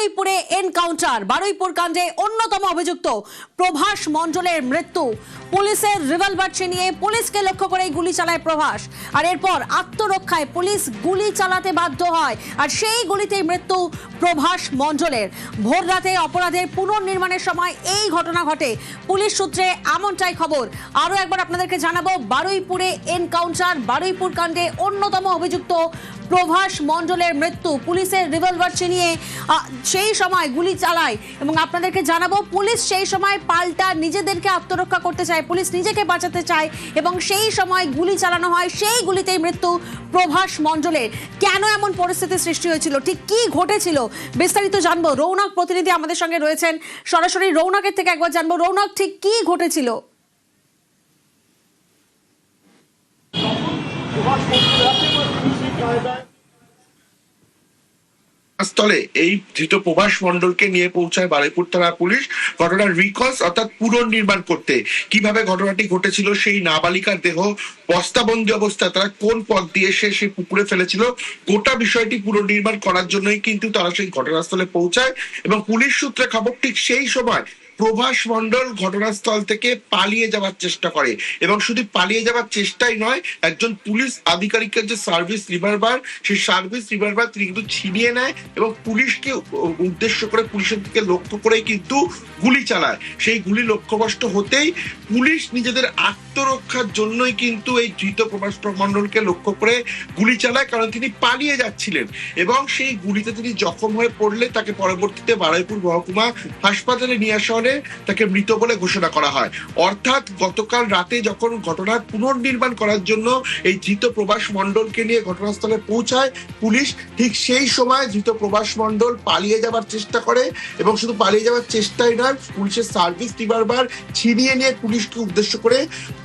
বারুইপুরে encounter. Baruipur কাণ্ডে অন্যতম অভিযুক্ত প্রভাস মণ্ডলের মৃত্যু। পুলিশের রিভলভার ছিনিয়ে পুলিশকে লক্ষ্য করে গুলি চালায় প্রভাস, আর এরপর আত্মরক্ষায় পুলিশ গুলি চালাতে বাধ্য হয়, আর সেই গুলিতেই মৃত্যু প্রভাস মণ্ডলের। ভোর রাতে অপরাধের পুনর্নির্মাণের সময় এই ঘটনা ঘটে, পুলিশ সূত্রে এমনটাই খবর। আরো একবার আপনাদেরকে জানাবো, বারুইপুরে এনকাউন্টার, বারুইপুর কাণ্ডে অন্যতম অভিযুক্ত প্রভাস মণ্ডলের মৃত্যু। পুলিশের রিভলভার ছিনিয়ে সেই সময় গুলি চালায়, এবং আপনাদেরকে জানাবো পুলিশ সেই সময় পাল্টা নিজেদেরকে আত্মরক্ষা করতে চায়, পুলিশ নিজেকে বাঁচাতে চায়, এবং সেই সময় গুলি চালানো হয়। সেই গুলিতেই মৃত্যু প্রভাস মণ্ডলের। কেন এমন পরিস্থিতি সৃষ্টি হয়েছিল, ঠিক কি ঘটেছিল, বিস্তারিত জানবো। রৌনক প্রতিনিধি আমাদের সঙ্গে রয়েছেন, সরাসরি রৌনকের থেকে একবার জানবো। রৌনক, ঠিক কি ঘটেছিল? স্থলে এই ধৃত প্রভাস মণ্ডলকে নিয়ে পৌঁছায় বারুইপুর থানা পুলিশ ঘটনার রিকস অর্থাৎ পুনর্নির্মাণ করতে। কিভাবে ঘটনাটি ঘটেছিল, সেই নাবালিকার দেহ বস্তাবন্দি অবস্থায় তারা কোন পথ দিয়ে সেই পুকুরে ফেলেছিল, গোটা বিষয়টি পুনর্নির্মাণ করার জন্যই কিন্তু তারা সেই ঘটনাস্থলে পৌঁছায়। এবং পুলিশ সূত্রে খবর, ঠিক সেই সময় প্রভাস মণ্ডল ঘটনাস্থল থেকে পালিয়ে যাওয়ার চেষ্টা করে, এবং শুধু পালিয়ে যাওয়ার চেষ্টাই নয়, একজন পুলিশ আধিকারিকের যে সার্ভিস রিভলভার, সেই সার্ভিস রিভলভার তিনি কিন্তু ছিনিয়ে নেয় এবং পুলিশকে উদ্দেশ্য করে, পুলিশের দিকে লক্ষ্য করেই কিন্তু গুলি চালায়। সেই গুলি লক্ষ্যভ্রষ্ট হতেই পুলিশ নিজেদের আত্মরক্ষার জন্যই কিন্তু এই ধৃত প্রভাস মণ্ডলকে লক্ষ্য করে গুলি চালায়, কারণ তিনি পালিয়ে যাচ্ছিলেন। এবং সেই গুলিতে তিনি জখম হয়ে পড়লে তাকে পরবর্তীতে বারুইপুর মহকুমা হাসপাতালে নিয়ে আসা হলে তাকে মৃত বলে ঘোষণা করা হয়। অর্থাৎ গতকাল রাতে যখন ঘটনার পুনর্নির্মাণ করার জন্য এই ধৃত প্রভাস মণ্ডলকে নিয়ে ঘটনাস্থলে পৌঁছায় পুলিশ, ঠিক সেই সময় ধৃত প্রভাস মণ্ডল পালিয়ে যাওয়ার চেষ্টা করে, এবং শুধু পালিয়ে যাওয়ার চেষ্টাই নয়, পুলিশের সার্ভিস রিভলভার ছিনিয়ে নিয়ে পুলিশকে উদ্দেশ্য করে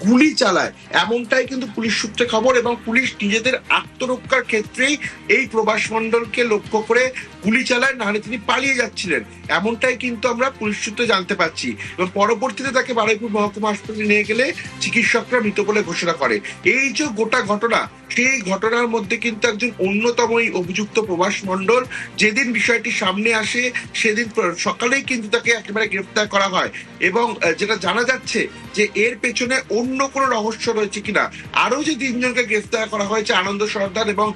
গুলি চালায়, এমনটাই কিন্তু পুলিশ সূত্রে খবর। এবং পুলিশ নিজেদের আত্মরক্ষার ক্ষেত্রেই এই প্রভাস মণ্ডলকে লক্ষ্য করে গুলি চালায়, নাহলে তিনি পালিয়ে যাচ্ছিলেন, এমনটাই কিন্তু আমরা পুলিশ সূত্রে জানতে পারছি। এবং পরবর্তীতে তাকে বারুইপুর মহকুমা হাসপাতালে নিয়ে গেলে চিকিৎসকরা মৃত বলে ঘোষণা করে। এই যে গোটা ঘটনা, সেই ঘটনার মধ্যে কিন্তু একজন অন্যতম অভিযুক্ত প্রভাস মণ্ডল। যেদিন বিষয়টি সামনে আসে সেদিন সকালেই কিন্তু তাকে একেবারে গ্রেফতার করা হয়, এবং যেটা জানা যাচ্ছে যে এর পেছনে অন্য কোনো রহস্য রয়েছে কিনা। আরো যে তিনজনকে গ্রেফতার করা হয়েছে, আনন্দ সর্দার এবং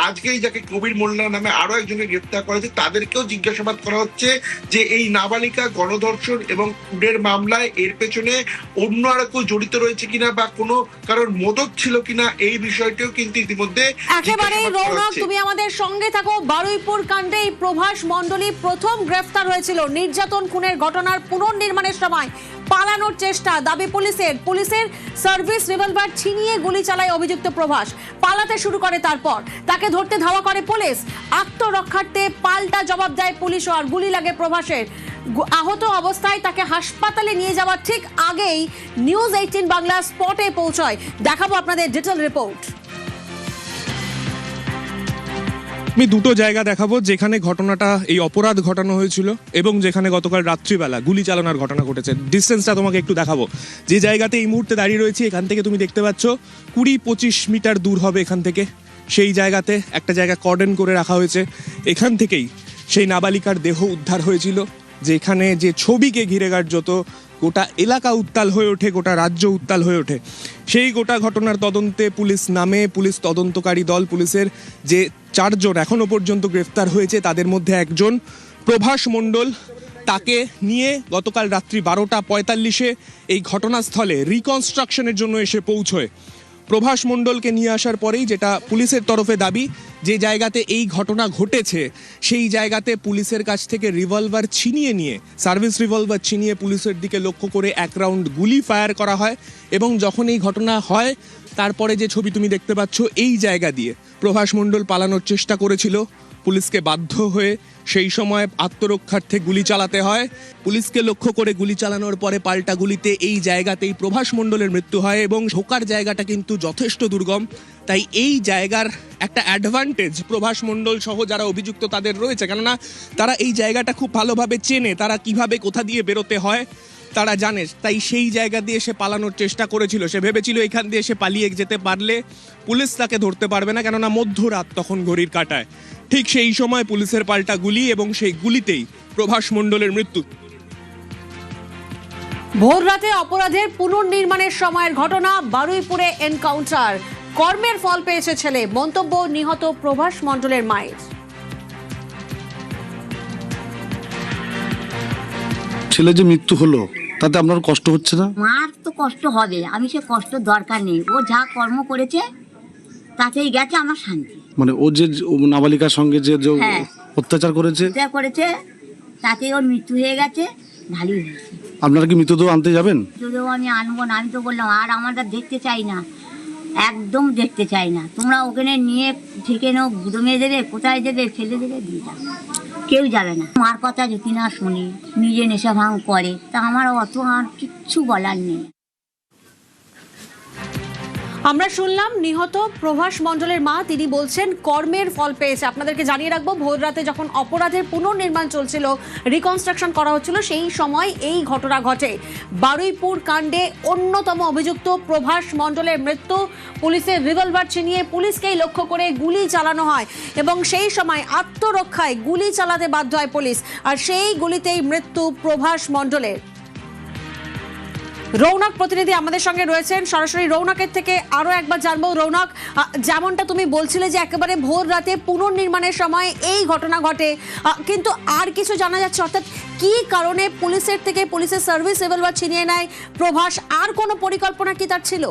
আজকেই যাকে কবির মোল্লা নামে আরো একজনকে গ্রেফতার করা হয়েছে, তাদেরকেও জিজ্ঞাসাবাদ করা হচ্ছে যে এই নাবালিকা গণধর্ষণ এবং খুনের মামলায় এর পেছনে অন্য আরো কেউ জড়িত রয়েছে কিনা, বা কোনো কারোর মদত ছিল কিনা, এই বিষয়টিও কিন্তু ইতিমধ্যে একেবারে। রৌনক, তুমি আমাদের সঙ্গে থাকো। বারুইপুর কাণ্ডে প্রভাস মণ্ডলই প্রথম গ্রেফতার হয়েছিল। নির্যাতন খুনের ঘটনার পুনর্নির্মাণের সময় পালানোর চেষ্টা, দাবি পুলিশের সার্ভিস রিভলভার ছিনিয়ে গুলি চালায় অভিযুক্ত প্রভাস। পালাতে শুরু করে, তারপর তাকে ধরতে ধাওয়া করে পুলিশ। আত্মরক্ষার্থে পাল্টা জবাব দেয় পুলিশ, আর গুলি লাগে প্রভাসের। আহত অবস্থায় তাকে হাসপাতালে নিয়ে যাওয়ার ঠিক আগেই নিউজ 18 বাংলা স্পটে পৌঁছয়। দেখাবো আপনাদের ডিটেইল রিপোর্ট। আমি দুটো জায়গা দেখাবো যেখানে ঘটনাটা, এই অপরাধ ঘটানো হয়েছিল, এবং যেখানে গতকাল রাত্রিবেলা গুলি চালানোর ঘটনা ঘটেছে। ডিস্টেন্সটা তোমাকে একটু দেখাবো। যে জায়গাতে এই মুহূর্তে দাঁড়িয়ে রয়েছি, এখান থেকে তুমি দেখতে পাচ্ছ 20-25 মিটার দূর হবে এখান থেকে। সেই জায়গাতে একটা জায়গা কর্ডন করে রাখা হয়েছে। এখান থেকেই সেই নাবালিকার দেহ উদ্ধার হয়েছিল, যেখানে যে ছবিকে ঘিরে কার্যত গোটা এলাকা উত্তাল হয়ে ওঠে, গোটা রাজ্য উত্তাল হয়ে ওঠে। সেই গোটা ঘটনার তদন্তে পুলিশ নামে, পুলিশ তদন্তকারী দল, পুলিশের যে 4 জন এখনো পর্যন্ত গ্রেফতার হয়েছে, তাদের মধ্যে একজন প্রভাস মণ্ডল। তাকে নিয়ে গতকাল রাত্রি 12:45 এই ঘটনাস্থলে রিকনস্ট্রাকশনের জন্য এসে পৌঁছয়। প্রভাস মণ্ডলকে নিয়ে আসার পরেই, যেটা পুলিশের তরফে দাবি, যে জায়গাতে এই ঘটনা ঘটেছে সেই জায়গাতে পুলিশের কাছ থেকে রিভলভার ছিনিয়ে নিয়ে, সার্ভিস রিভলভার ছিনিয়ে পুলিশের দিকে লক্ষ্য করে 1 রাউন্ড গুলি ফায়ার করা হয়। এবং যখন এই ঘটনা হয়, তারপরে যে ছবি তুমি দেখতে পাচ্ছ, এই জায়গা দিয়ে প্রভাস মণ্ডল পালানোর চেষ্টা করেছিল। পুলিশকে বাধ্য হয়ে সেই সময় আত্মরক্ষার্থে গুলি চালাতে হয়। পুলিশকে লক্ষ্য করে গুলি চালানোর পরে পাল্টা গুলিতে এই জায়গাতেই প্রভাস মণ্ডলের মৃত্যু হয়। এবং ঢোকার জায়গাটা কিন্তু যথেষ্ট দুর্গম, তাই এই জায়গার একটা অ্যাডভান্টেজ প্রভাস মণ্ডল সহ যারা অভিযুক্ত তাদের রয়েছে, কেননা তারা এই জায়গাটা খুব ভালোভাবে চেনে, তারা কিভাবে কোথা দিয়ে বেরোতে হয় তারা জানে। তাই সেই জায়গা দিয়ে সে পালানোর চেষ্টা করেছিল। সে ভেবেছিল এখান দিয়ে সে পালিয়ে যেতে পারলে পুলিশ তাকে ধরতে পারবে না, কেননা মধ্যরাত তখন ঘড়ির কাঁটায়। ঠিক সেই সময় পুলিশের পাল্টা গুলি এবং সেই গুলিতেই প্রভাস মণ্ডলের মৃত্যু। ভোর রাতে অপরাধের পুনর্নির্মাণের সময়ের ঘটনা, বারুইপুরে এনকাউন্টার, কর্মের ফল পেয়েছে ছেলে, মন্তব্য নিহত প্রভাস মণ্ডলের মায়ের। ছেলে যে মৃত্যু হলো তাতে আপনার কষ্ট হচ্ছে না? মার তো কষ্ট হবে, আমি সে কষ্ট দরকার নেই, ও যা কর্ম করেছে তাতেই গেছে আমার শান্তি। মানে ও যে নাবালিকার সঙ্গে যে হ্যাঁ। অত্যাচার করেছে যা করেছে তাতে ওর মৃত্যু হয়ে গেছে, ভালোই হয়েছে। আপনারা কি মৃতদেহ আনতে যাবেন? যদিও আমি আনবো না, আমি তো বললাম আর আমরা দেখতে চাই না, একদম দেখতে চাই না। তোমরা ওখানে নিয়ে থেকে নাও, গুদমে দেবে, কোথায় দেবে, ফেলে দেবে, দিয়ে যাবে, কেউ যাবে না। মার কথা যদি না শুনি, নিজে নেশা ভাঙ করে, তা আমার অত আর কিচ্ছু বলার নেই। আমরা শুনলাম নিহত প্রভাস মণ্ডলের মা, তিনি বলছেন কর্মের ফল পেয়েছে। আপনাদেরকে জানিয়ে রাখবো, ভোর রাতে যখন অপরাধের পুনর্নির্মাণ চলছিল, রিকনস্ট্রাকশন করা হচ্ছিল, সেই সময় এই ঘটনা ঘটে। বারুইপুর কাণ্ডে অন্যতম অভিযুক্ত প্রভাস মণ্ডলের মৃত্যু। পুলিশের রিভলভার ছিনিয়ে পুলিশকেই লক্ষ্য করে গুলি চালানো হয় এবং সেই সময় আত্মরক্ষায় গুলি চালাতে বাধ্য হয় পুলিশ, আর সেই গুলিতেই মৃত্যু প্রভাস মণ্ডলের। রৌনক প্রতিনিধি আমাদের সঙ্গে রয়েছেন সরাসরি। রৌনকের থেকে আরো একবার জানবো, রৌনক, যেমনটা তুমি বলছিলে যে একেবারে ভোর রাতে পুনর্নির্মাণের সময় এই ঘটনা ঘটে, কিন্তু আর কিছু জানা যাচ্ছে, অর্থাৎ কি কারণে পুলিশের থেকে পুলিশের সার্ভিস রিভলভার ছিনিয়ে নেয় প্রভাস? আর কোনো পরিকল্পনা কি তার ছিল?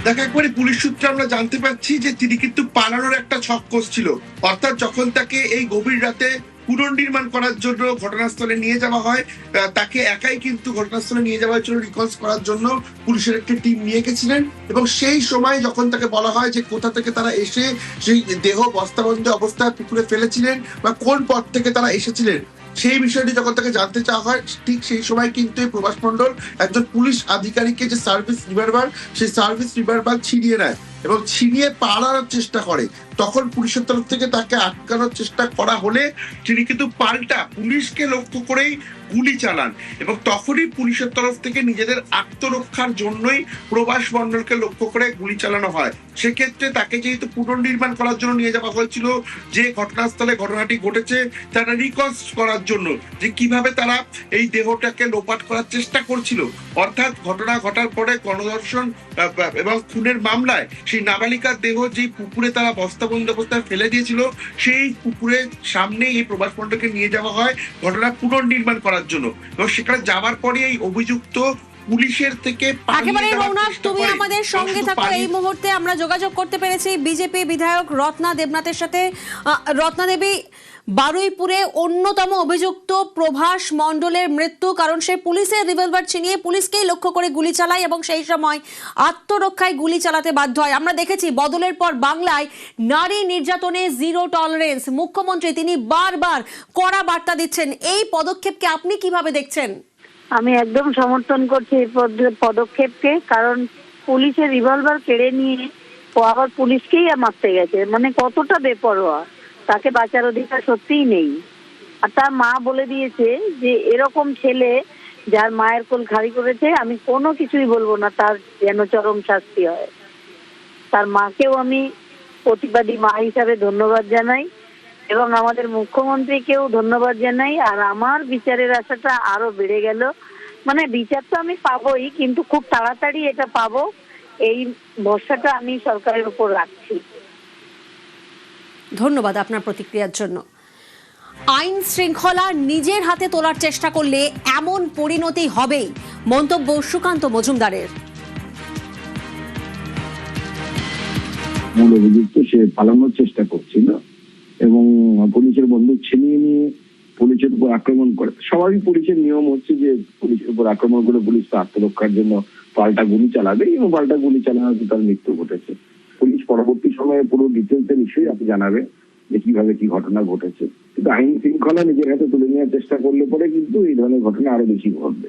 দেখো, একবারে পুলিশ সূত্রে আমরা জানতে পারছি যে তিনি কিন্তু পালানোর একটা ছক কষছিল। অর্থাৎ যখন তাকে এই গভীর রাতে পুনর্নির্মাণ করার জন্য ঘটনাস্থলে নিয়ে যাওয়া হয়, তাকে একাই কিন্তু ঘটনাস্থলে নিয়ে যাওয়া হয়েছিল রিকলস করার জন্য। পুলিশের একটি টিম নিয়ে গেছিলেন এবং সেই সময় যখন তাকে বলা হয় যে কোথা থেকে তারা এসে সেই দেহ বস্তাবন্দি অবস্থায় পুকুরে ফেলেছিলেন বা কোন পথ থেকে তারা এসেছিলেন, সেই বিষয়টি যখন তাকে জানতে চাওয়া হয়, ঠিক সেই সময় কিন্তু এই প্রভাস মণ্ডল একজন পুলিশ আধিকারিকের যে সার্ভিস রিভলভার, সেই সার্ভিস রিভলভার ছিনিয়ে নেয় এবং ছিনিয়ে পালানোর চেষ্টা করে। তখন পুলিশের তরফ থেকে তাকে আটকানোর চেষ্টা করা হলে তিনি কিন্তু পাল্টা পুলিশকে লক্ষ্য করেই গুলি চালান এবং তখনই পুলিশের তরফ থেকে নিজেদের আত্মরক্ষার জন্যই প্রভাস মণ্ডলকে লক্ষ্য করে গুলি চালানো হয়। সেক্ষেত্রে তাকে যেহেতু পুনর্নির্মাণ করার জন্য নিয়ে যাওয়া হয়েছিল, যে ঘটনাস্থলে ঘটনাটি ঘটেছে তারা রিকনস্ট্রাক্ট করার জন্য যে কিভাবে তারা এই দেহটাকে লোপাট করার চেষ্টা করছিল, অর্থাৎ ঘটনা ঘটার পরে গণধর্ষণ এবং খুনের মামলায় সেই নাবালিকার দেহ যে পুকুরে তারা বস্তাবন্দি অবস্থায় ফেলে দিয়েছিল, সেই পুকুরের সামনে এই প্রভাস মণ্ডলকে নিয়ে যাওয়া হয় ঘটনা পুনর্নির্মাণ করার জন্য। এবং সেখানে যাওয়ার পরে এই অভিযুক্ত পুলিশের থেকে একেবারে রৌনক, তুমি আমাদের সঙ্গে থাকো। এই মুহূর্তে আমরা যোগাযোগ করতে পেরেছি বিজেপি বিধায়ক রত্না দেবনাথের সাথে। রত্না দেবী, বারুইপুরে অন্যতম অভিযুক্ত প্রভাস মণ্ডলের মৃত্যু, কারণ সে পুলিশের রিভলভার ছিনিয়ে পুলিশকেই লক্ষ্য করে গুলি চালায় এবং সেই সময় আত্মরক্ষায় গুলি চালাতে বাধ্য হয়। আমরা দেখেছি বদলের পর বাংলায় নারী নির্যাতনে জিরো টলারেন্স। মুখ্যমন্ত্রী তিনি বারবার কড়া বার্তা দিচ্ছেন, এই পদক্ষেপকে আপনি কিভাবে দেখছেন? আমি একদম সমর্থন করছি এই পদক্ষেপকে, কারণ পুলিশের রিভলভার কেড়ে নিয়ে ও আবার পুলিশকেই মারতে গেছে, মানে কতটা বেপরোয়া। তাকে বাঁচার অধিকার সত্যিই নেই। আর তার মা বলে দিয়েছে যে এরকম ছেলে যার মায়ের কোল খালি করেছে, আমি কোনো কিছুই বলবো না, তার যেন চরম শাস্তি হয়। তার মাকেও আমি প্রতিবাদী মা হিসাবে ধন্যবাদ জানাই এবং আমাদের মুখ্যমন্ত্রীকেও ধন্যবাদ জানাই। আর আমার বিচারের আশাটা আরো বেড়ে গেল, মানে বিচার তো আমি পাবোই, কিন্তু খুব তাড়াতাড়ি এটা পাবো, এই ভরসাটা আমি সরকারের উপর রাখছি। ধন্যবাদ আপনার প্রতিক্রিয়ার জন্য। আইন শৃঙ্খলা নিজের হাতে তোলার চেষ্টা করলে এমন পরিণতি হবেই, মন্তব্য সুকান্ত মজুমদারের। মূল অভিযুক্ত সে পালানোর চেষ্টা করছিল এবং পুলিশের বন্দুক ছিনিয়ে নিয়ে পুলিশের উপর আক্রমণ করে। স্বাভাবিক পুলিশের নিয়ম হচ্ছে যে পুলিশের উপর আক্রমণ করে পুলিশ তো আত্মরক্ষার জন্য পাল্টা গুলি চালাবে এবং পাল্টা গুলি চালানোতে তার মৃত্যু ঘটেছে। পুলিশ পরবর্তী সময়ে পুরো ডিটেলসে নিশ্চয়ই আপনি জানাবে যে কিভাবে কি ঘটনা ঘটেছে, কিন্তু আইন শৃঙ্খলা নিজের হাতে তুলে নেওয়ার চেষ্টা করলে পরে কিন্তু এই ধরনের ঘটনা আরো বেশি ঘটবে।